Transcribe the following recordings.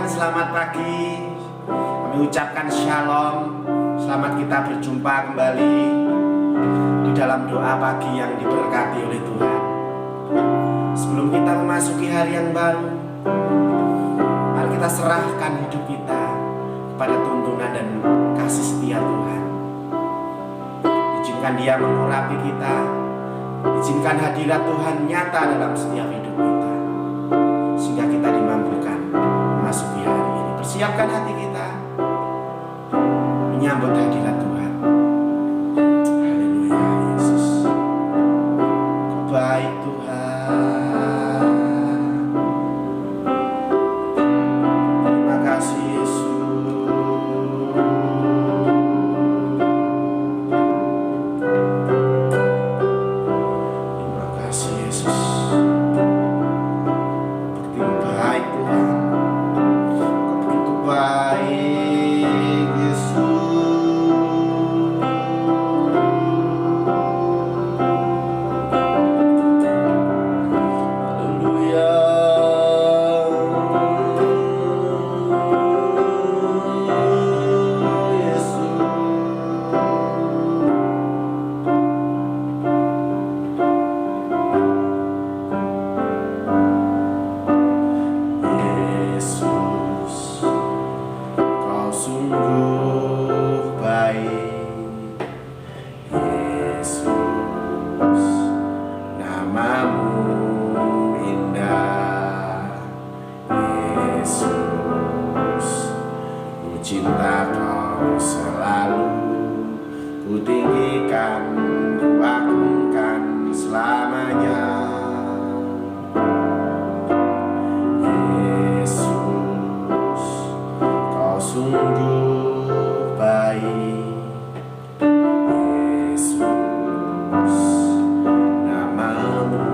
Tuhan, selamat pagi. Kami ucapkan shalom. Selamat kita berjumpa kembali di dalam doa pagi yang diberkati oleh Tuhan. Sebelum kita memasuki hari yang baru, mari kita serahkan hidup kita kepada tuntunan dan kasih setia Tuhan. Izinkan Dia mengurapi kita. Izinkan hadirat Tuhan nyata dalam setiap hidup kita, sehingga kita dimampukan memasuki hari ini. Persiapkan hati kita menyambut hadirat Tuhan. Haleluya, Yesus. Kau baik Tuhan. Terima kasih Yesus. Terima kasih Yesus. Begitu baik Tuhan. Baik Yesus. Haleluya. Yesus, Kau sungguh baik. Yesus, namamu indah. Yesus, ku cinta Kau selalu. Ku tinggikan, ku agungkan selamanya. Yesus, Kau sungguh baik. Yesus, namamu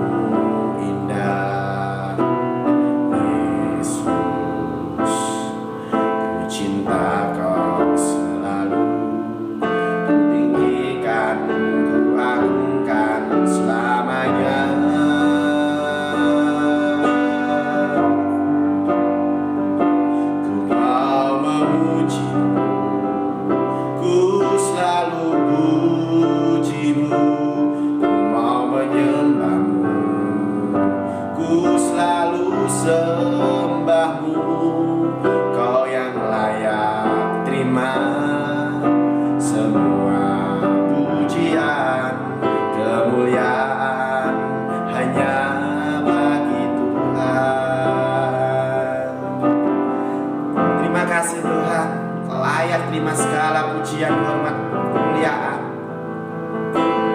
indah. Yesus, ku cinta Kau selalu. Ku tinggikan, ku agungkan selamanya. Ku mau memuji-Mu, ku selalu puji-Mu. Ku mau menyembah-Mu, ku selalu sembah-Mu. Kau yang layak terima semua pujian, kemuliaan hanya bagi Tuhan. Terima kasih Tuhan, Kau layak terima segala pujian, hormat, kemuliaan.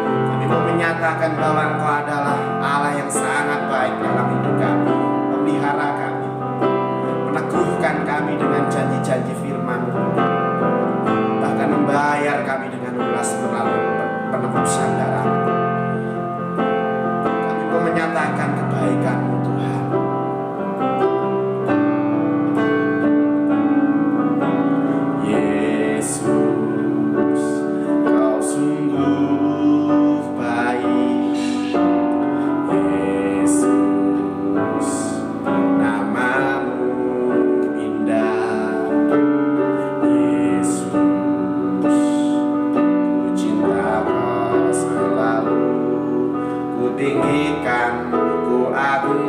Kami mau menyatakan bahwa Engkau adalah Allah yang sangat baik dalam hidup kami, memelihara kami, meneguhkan kami dengan janji-janji firman-Mu, bahkan membayar kami dengan lunas melalui penebusan darah. Kami mau menyatakan kebaikan-Mu Tuhan. Yesus, Kau sungguh baik. Yesus, namamu indah. Yesus, ku cinta Kau selalu. Ku tinggikan, ku agungkan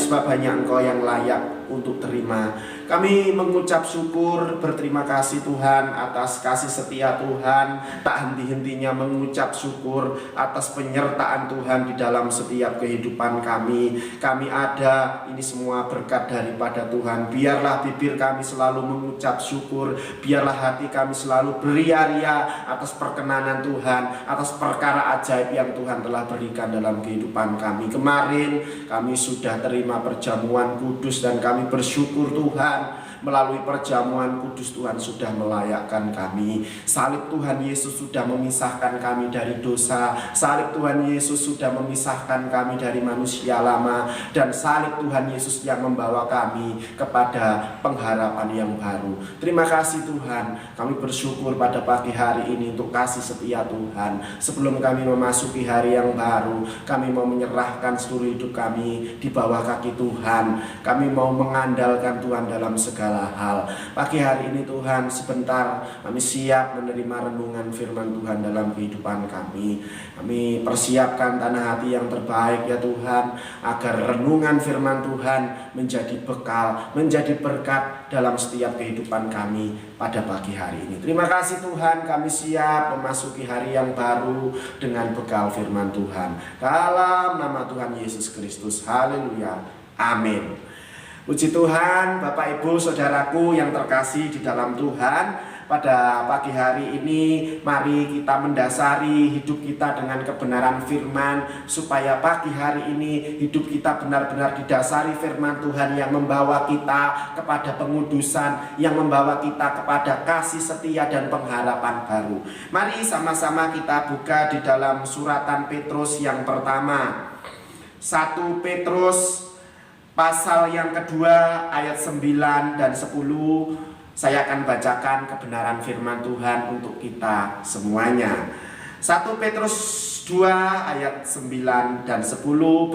sebab hanya Engkau yang layak untuk terima. Kami mengucap syukur, berterima kasih Tuhan atas kasih setia Tuhan. Tak henti-hentinya mengucap syukur atas penyertaan Tuhan di dalam setiap kehidupan kami. Kami ada, ini semua berkat daripada Tuhan. Biarlah bibir kami selalu mengucap syukur, biarlah hati kami selalu beria-ria atas perkenanan Tuhan, atas perkara ajaib yang Tuhan telah berikan dalam kehidupan kami. Kemarin kami sudah terima perjamuan kudus dan kami bersyukur Tuhan. Melalui perjamuan kudus Tuhan sudah melayakkan kami. Salib Tuhan Yesus sudah memisahkan kami dari dosa. Salib Tuhan Yesus sudah memisahkan kami dari manusia lama. Dan salib Tuhan Yesus yang membawa kami kepada pengharapan yang baru. Terima kasih Tuhan. Kami bersyukur pada pagi hari ini untuk kasih setia Tuhan. Sebelum kami memasuki hari yang baru, kami mau menyerahkan seluruh hidup kami di bawah kaki Tuhan. Kami mau mengandalkan Tuhan dalam segala hal. Pagi hari ini Tuhan, sebentar kami siap menerima renungan firman Tuhan dalam kehidupan kami. Kami persiapkan tanah hati yang terbaik ya Tuhan, agar renungan firman Tuhan menjadi bekal, menjadi berkat dalam setiap kehidupan kami pada pagi hari ini. Terima kasih Tuhan, kami siap memasuki hari yang baru dengan bekal firman Tuhan. Dalam nama Tuhan Yesus Kristus, haleluya, amin. Puji Tuhan, Bapak Ibu Saudaraku yang terkasih di dalam Tuhan. Pada pagi hari ini mari kita mendasari hidup kita dengan kebenaran firman, supaya pagi hari ini hidup kita benar-benar didasari firman Tuhan yang membawa kita kepada pengudusan, yang membawa kita kepada kasih setia dan pengharapan baru. Mari sama-sama kita buka di dalam suratan Petrus yang pertama, 1 Petrus pasal yang kedua ayat 9 dan 10. Saya akan bacakan kebenaran firman Tuhan untuk kita semuanya. 1 Petrus 2 ayat 9 dan 10,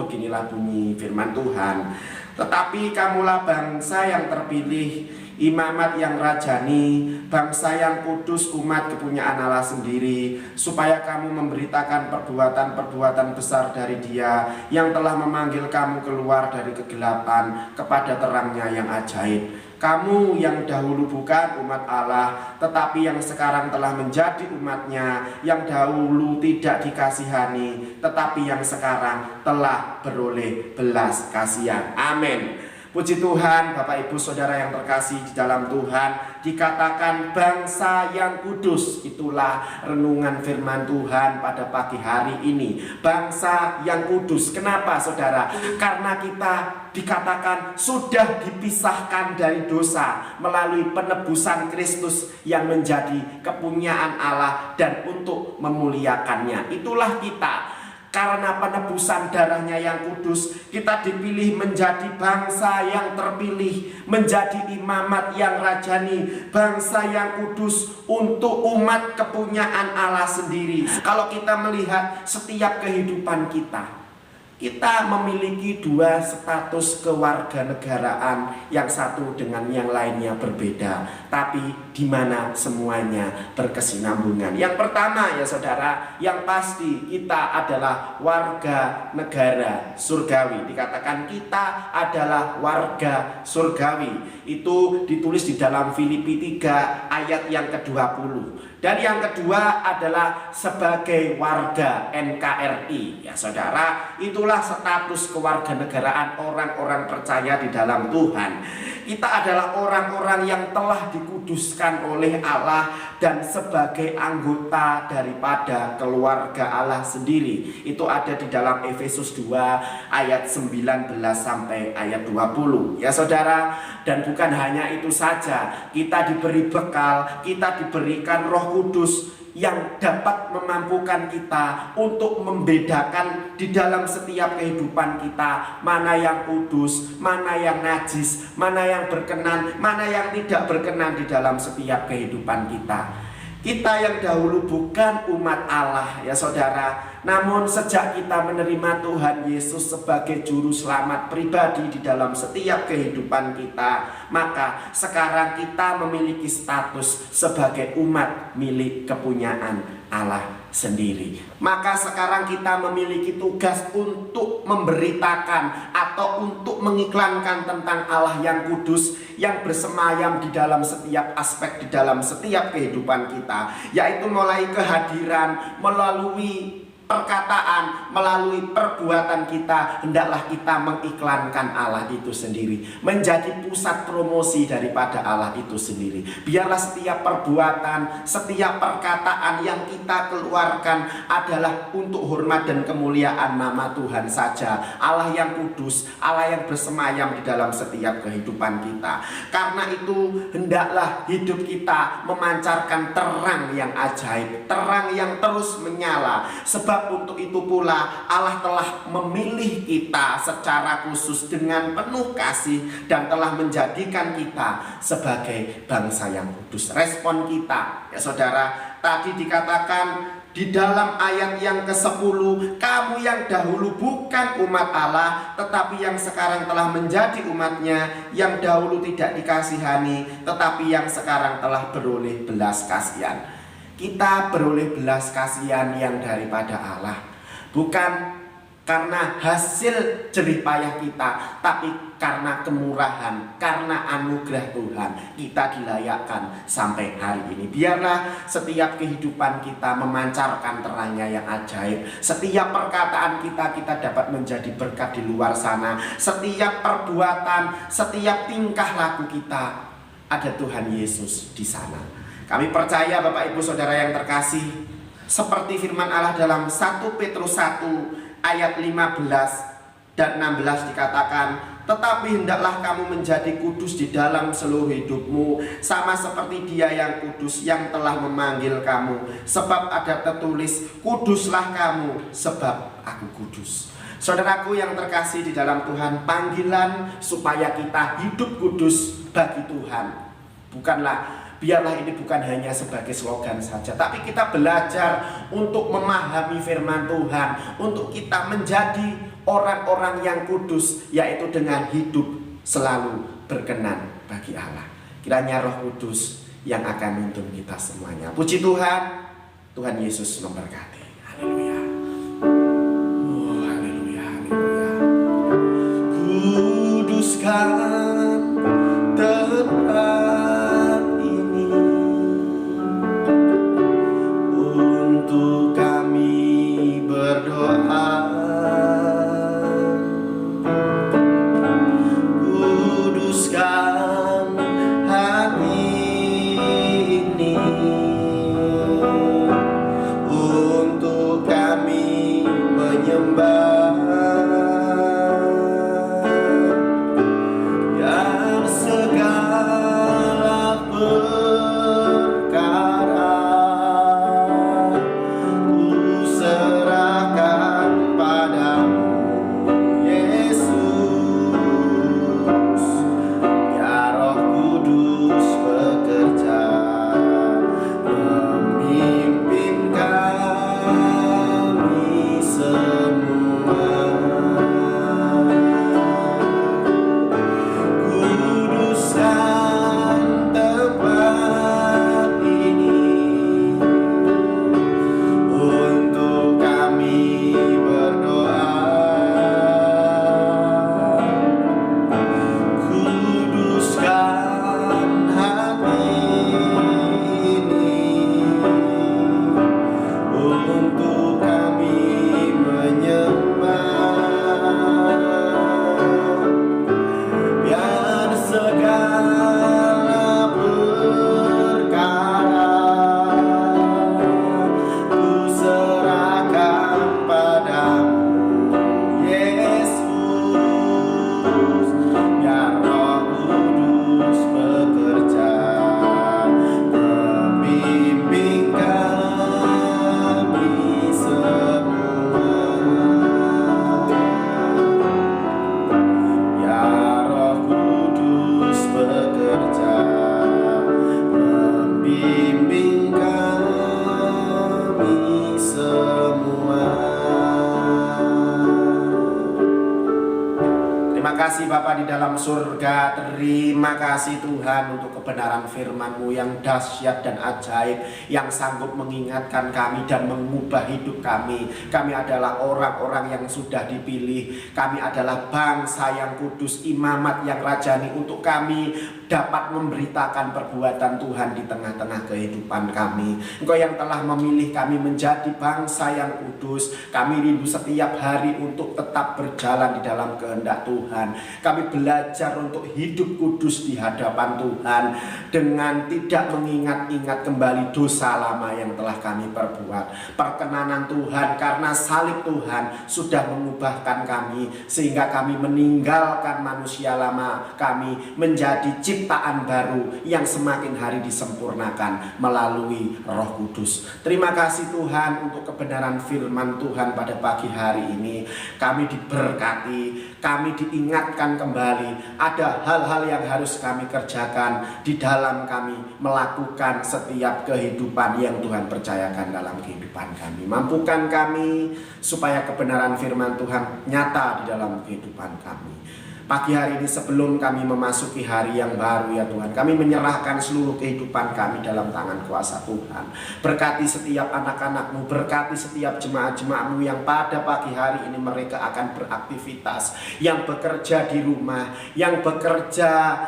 beginilah bunyi firman Tuhan. Tetapi kamulah bangsa yang terpilih, imamat yang rajani, bangsa yang kudus, umat kepunyaan Allah sendiri, supaya kamu memberitakan perbuatan-perbuatan besar dari Dia yang telah memanggil kamu keluar dari kegelapan kepada terangnya yang ajaib. Kamu yang dahulu bukan umat Allah, tetapi yang sekarang telah menjadi umatnya, yang dahulu tidak dikasihani, tetapi yang sekarang telah beroleh belas kasihan. Amin. Puji Tuhan, Bapak Ibu Saudara yang terkasih di dalam Tuhan, dikatakan bangsa yang kudus. Itulah renungan firman Tuhan pada pagi hari ini. Bangsa yang kudus. Kenapa Saudara? Karena kita dikatakan sudah dipisahkan dari dosa melalui penebusan Kristus yang menjadi kepunyaan Allah dan untuk memuliakannya. Itulah kita. Karena penebusan darahnya yang kudus, kita dipilih menjadi bangsa yang terpilih, menjadi imamat yang rajani, bangsa yang kudus untuk umat kepunyaan Allah sendiri. Kalau kita melihat setiap kehidupan kita memiliki dua status kewarganegaraan, yang satu dengan yang lainnya berbeda, tapi di mana semuanya berkesinambungan. Yang pertama ya Saudara, yang pasti kita adalah warga negara surgawi. Dikatakan kita adalah warga surgawi. Itu ditulis di dalam Filipi 3 ayat yang ke-20. Dan yang kedua adalah sebagai warga NKRI. Ya Saudara, itulah status kewarganegaraan orang-orang percaya di dalam Tuhan. Kita adalah orang-orang yang telah dikuduskan oleh Allah dan sebagai anggota daripada keluarga Allah sendiri. Itu ada di dalam Efesus 2 ayat 19 sampai ayat 20. Ya Saudara, dan bukan hanya itu saja, kita diberi bekal, kita diberikan Roh Kudus yang dapat memampukan kita untuk membedakan di dalam setiap kehidupan kita mana yang kudus, mana yang najis, mana yang berkenan, mana yang tidak berkenan di dalam setiap kehidupan kita. Kita yang dahulu bukan umat Allah ya Saudara, namun sejak kita menerima Tuhan Yesus sebagai juru selamat pribadi di dalam setiap kehidupan kita, maka sekarang kita memiliki status sebagai umat milik kepunyaan Allah sendiri. Maka sekarang kita memiliki tugas untuk memberitakan atau untuk mengiklankan tentang Allah yang kudus, yang bersemayam di dalam setiap aspek, di dalam setiap kehidupan kita, yaitu mulai kehadiran, melalui perkataan, melalui perbuatan kita. Hendaklah kita mengiklankan Allah itu sendiri, menjadi pusat promosi daripada Allah itu sendiri. Biarlah setiap perbuatan, setiap perkataan yang kita keluarkan adalah untuk hormat dan kemuliaan nama Tuhan saja, Allah yang kudus, Allah yang bersemayam di dalam setiap kehidupan kita. Karena itu hendaklah hidup kita memancarkan terang yang ajaib, terang yang terus menyala. Sebab untuk itu pula Allah telah memilih kita secara khusus dengan penuh kasih dan telah menjadikan kita sebagai bangsa yang kudus. Respon kita, ya saudara, tadi dikatakan di dalam ayat yang ke-10, kamu yang dahulu bukan umat Allah, tetapi yang sekarang telah menjadi umatnya, yang dahulu tidak dikasihani, tetapi yang sekarang telah beroleh belas kasihan. Kita beroleh belas kasihan yang daripada Allah, bukan karena hasil jerih payah kita, tapi karena kemurahan, karena anugerah Tuhan kita dilayakkan sampai hari ini. Biarlah setiap kehidupan kita memancarkan terangnya yang ajaib. Setiap perkataan kita dapat menjadi berkat di luar sana. Setiap perbuatan, setiap tingkah laku kita, ada Tuhan Yesus di sana. Kami percaya Bapak Ibu Saudara yang terkasih, seperti firman Allah dalam 1 Petrus 1 ayat 15 dan 16 dikatakan, tetapi hendaklah kamu menjadi kudus di dalam seluruh hidupmu, sama seperti Dia yang kudus yang telah memanggil kamu. Sebab ada tertulis, kuduslah kamu sebab aku kudus. Saudaraku yang terkasih di dalam Tuhan, panggilan supaya kita hidup kudus bagi Tuhan biarlah ini bukan hanya sebagai slogan saja, tapi kita belajar untuk memahami firman Tuhan, untuk kita menjadi orang-orang yang kudus, yaitu dengan hidup selalu berkenan bagi Allah. Kiranya Roh Kudus yang akan menuntun kita semuanya. Puji Tuhan, Tuhan Yesus memberkati. Haleluya. Oh, haleluya, haleluya. Kuduskan tempat ini untuk kami berdoa. Kuduskan hati ini untuk kami menyembah. dalam surga, terima kasih Tuhan untuk kebenaran firman-Mu yang dahsyat dan ajaib, yang sanggup mengingatkan kami dan mengubah hidup kami. Kami adalah orang-orang yang sudah dipilih. Kami adalah bangsa yang kudus, imamat yang rajani, untuk kami dapat memberitakan perbuatan Tuhan di tengah-tengah kehidupan kami. Engkau yang telah memilih kami menjadi bangsa yang kudus. Kami rindu setiap hari untuk tetap berjalan di dalam kehendak Tuhan. Kami belajar untuk hidup kudus di hadapan Tuhan dengan tidak mengingat-ingat kembali dosa lama yang telah kami perbuat. Perkenanan Tuhan, karena salib Tuhan sudah mengubahkan kami, sehingga kami meninggalkan manusia lama kami menjadi ciptaan baru yang semakin hari disempurnakan melalui Roh Kudus. Terima kasih Tuhan untuk kebenaran firman Tuhan pada pagi hari ini. Kami diberkati, kami diingatkan kembali ada hal-hal yang harus kami kerjakan di dalam kami melakukan setiap kehidupan yang Tuhan percayakan dalam kehidupan kami. Mampukan kami supaya kebenaran firman Tuhan nyata di dalam kehidupan kami. Pagi hari ini sebelum kami memasuki hari yang baru ya Tuhan, kami menyerahkan seluruh kehidupan kami dalam tangan kuasa Tuhan. Berkati setiap anak-anak-Mu, berkati setiap jemaat-jemaat-Mu yang pada pagi hari ini mereka akan beraktivitas, yang bekerja di rumah, yang bekerja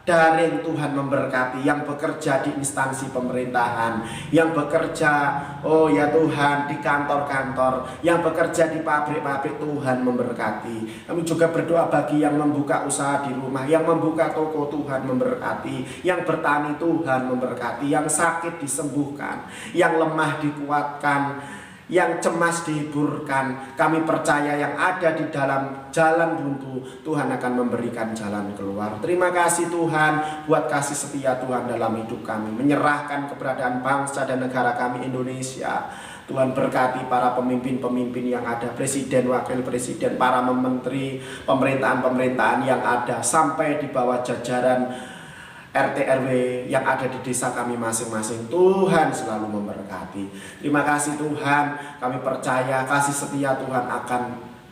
daring, Tuhan memberkati, yang bekerja di instansi pemerintahan, yang bekerja oh ya Tuhan di kantor-kantor, yang bekerja di pabrik-pabrik, Tuhan memberkati. Kami juga berdoa bagi yang membuka usaha di rumah, yang membuka toko, Tuhan memberkati, yang bertani, Tuhan memberkati, yang sakit disembuhkan, yang lemah dikuatkan, yang cemas dihiburkan. Kami percaya yang ada di dalam jalan buntu, Tuhan akan memberikan jalan keluar. Terima kasih Tuhan buat kasih setia Tuhan dalam hidup kami, menyerahkan keberadaan bangsa dan negara kami Indonesia. Tuhan berkati para pemimpin-pemimpin yang ada, presiden, wakil presiden, para menteri, pemerintahan-pemerintahan yang ada, sampai di bawah jajaran RT RW yang ada di desa kami masing-masing. Tuhan selalu memberkati. Terima kasih Tuhan, kami percaya kasih setia Tuhan akan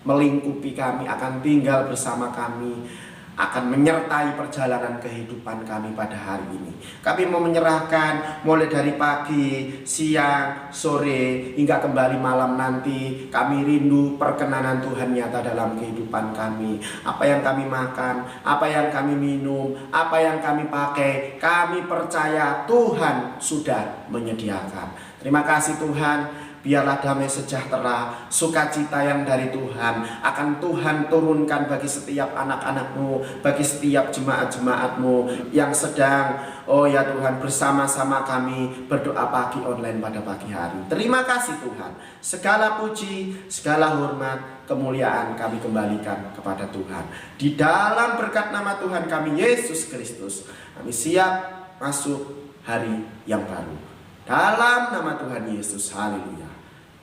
melingkupi kami, akan tinggal bersama kami, akan menyertai perjalanan kehidupan kami pada hari ini. Kami mau menyerahkan mulai dari pagi, siang, sore, hingga kembali malam nanti. Kami rindu perkenanan Tuhan nyata dalam kehidupan kami. Apa yang kami makan, apa yang kami minum, apa yang kami pakai, kami percaya Tuhan sudah menyediakan. Terima kasih Tuhan. Biarlah damai sejahtera, sukacita yang dari Tuhan akan Tuhan turunkan bagi setiap anak-anak-Mu, bagi setiap jemaat-jemaat-Mu yang sedang oh ya Tuhan bersama-sama kami berdoa pagi online pada pagi hari. Terima kasih Tuhan. Segala puji, segala hormat, kemuliaan kami kembalikan kepada Tuhan. Di dalam berkat nama Tuhan kami Yesus Kristus, kami siap masuk hari yang baru. Dalam nama Tuhan Yesus, haleluya.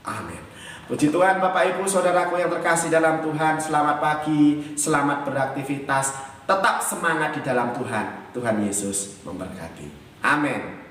Amin. Puji Tuhan Bapak Ibu Saudaraku yang terkasih dalam Tuhan. Selamat pagi, selamat beraktivitas. Tetap semangat di dalam Tuhan. Tuhan Yesus memberkati. Amin.